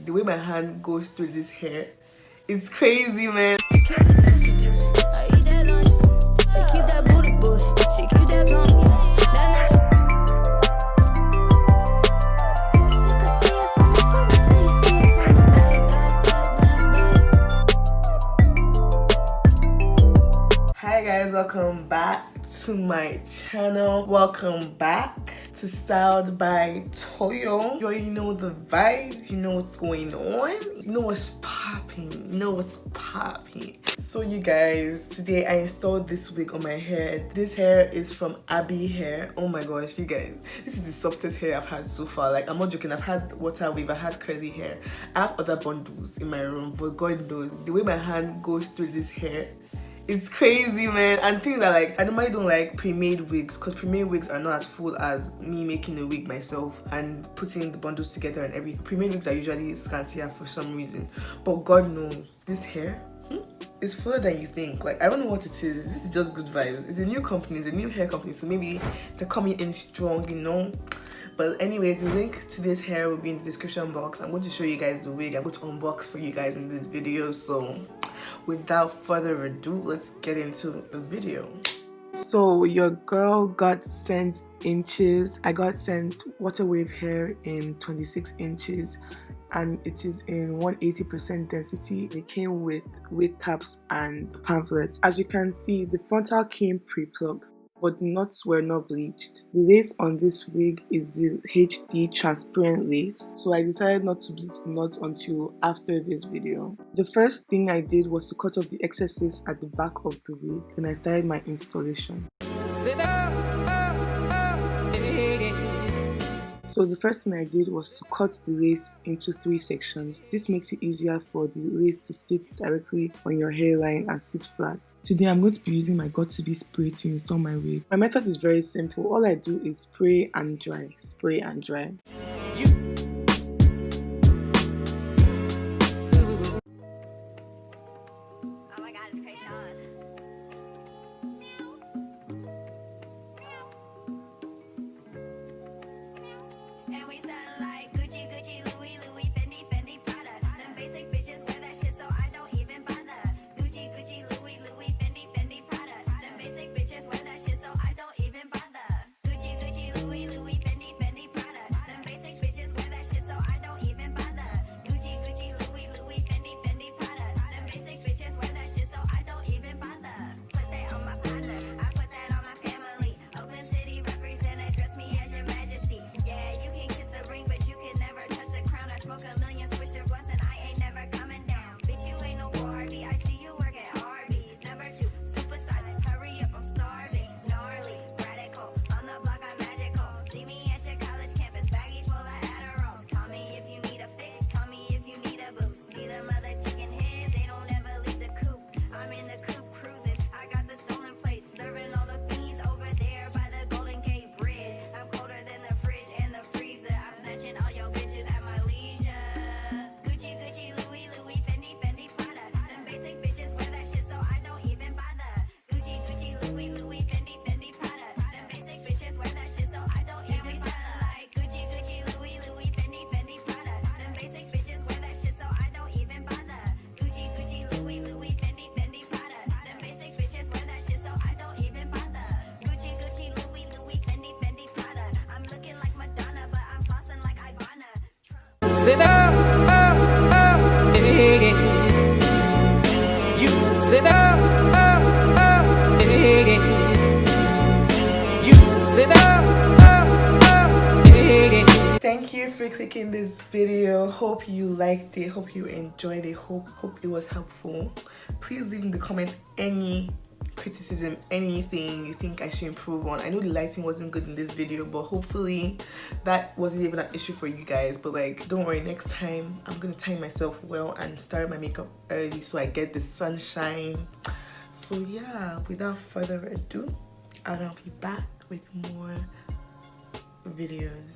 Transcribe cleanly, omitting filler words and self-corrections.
The way my hand goes through this hair, it's crazy, man. Hi guys, welcome back to my channel. Welcome back to Styled by Toyo. You already know the vibes, you know what's going on, you know what's popping, So you guys, today I installed this wig on my hair. This hair is from Abby Hair. Oh my gosh, you guys, this is the softest hair I've had so far. Like, I'm not joking, I've had water wave, I've had curly hair, I have other bundles in my room, but God knows, the way my hand goes through this hair, it's crazy, man. And things that, like, I normally don't like pre-made wigs because pre-made wigs are not as full as me making a wig myself and putting the bundles together and everything. Pre-made wigs are usually scantier for some reason, but God knows this hair is fuller than you think. Like, I don't know what it is. This is just good vibes. It's a new company, it's a new hair company, so maybe they're coming in strong, you know. But anyway, the link to this hair will be in the description box. I'm going to show you guys the wig. I'm going to unbox for you guys in this video. So without further ado, let's get into the video. So your girl got sent inches. I got sent water wave hair in 26 inches and it is in 180% density. It came with wig caps and pamphlets. As you can see, the frontal came pre-plugged, but the knots were not bleached. The lace on this wig is the HD transparent lace, so I decided not to bleach the knots until after this video. The first thing I did was to cut off the excess lace at the back of the wig, then I started my installation. So the first thing I did was to cut the lace into 3 sections. This makes it easier for the lace to sit directly on your hairline and sit flat. Today I'm going to be using my got2b spray to install my wig. My method is very simple. All I do is spray and dry, spray and dry. Oh my god, it's Krayshawn. And we sound like Gucci, Gucci, Louis, Louis, Fendi, Fendi, Prada. Them basic bitches wear that shit, so I don't even bother. Gucci, Gucci, Louis, Louis, Fendi, Fendi, Prada. Them basic bitches wear that shit, so I don't even bother. Gucci, Gucci, Louis, Louis, Fendi, Fendi, Prada. Them basic bitches wear that shit, so I don't even bother. Gucci, Gucci, Louis, Louis, Fendi, Fendi, Prada. Them basic bitches wear that shit, so I don't even bother. Put that on my partner, I put that on my family. Oakland City represent, address me as your majesty. Yeah, you can kiss the ring, but you can never touch the crown. I smoke a million swisher blunts and I ain't never coming down. Bitch, you ain't no Barbie. I see you work at Arby's. Never too supersize. Hurry up, I'm starving. Gnarly, radical. On the block, I'm magical. See me at your college campus, baggy full of Adderalls. Call me if you need a fix. Call me if you need a boost. See them other chicken heads, they don't ever leave the coop. I'm in the coop cruising. I got the stolen plates, serving all the fiends over there by the Golden Gate Bridge. I'm colder than the fridge and the freezer. I'm snatching all your bitches at my leisure. Gucci, Gucci, Louis, Louis, Fendi, Fendi, Prada. Them basic bitches wear that shit, so I don't even bother. Gucci, Gucci, Louis, Louis, Fendi, Fendi, Prada. Them basic bitches wear that shit, so I don't even bother. Like Gucci, Gucci, Louis, Louis, Fendi, Fendi, Prada. Them basic bitches wear that shit, so I don't even bother. Gucci, Gucci, Louis, Louis, Fendi, Fendi, Prada. Them basic bitches wear that shit, so I don't even bother. Gucci, Gucci, Louis, Louis, Fendi, Fendi, Prada. I'm looking like Madonna, but I'm flossing like Ivana. Sit down, you sit down, you sit down. Thank you for clicking this video. Hope you liked it, hope you enjoyed it, hope it was helpful. Please leave in the comments any criticism, anything you think I should improve on. I know the lighting wasn't good in this video, but hopefully that wasn't even an issue for you guys. But like, don't worry, next time I'm gonna time myself well and start my makeup early so I get the sunshine. So yeah, without further ado, I'll be back with more videos.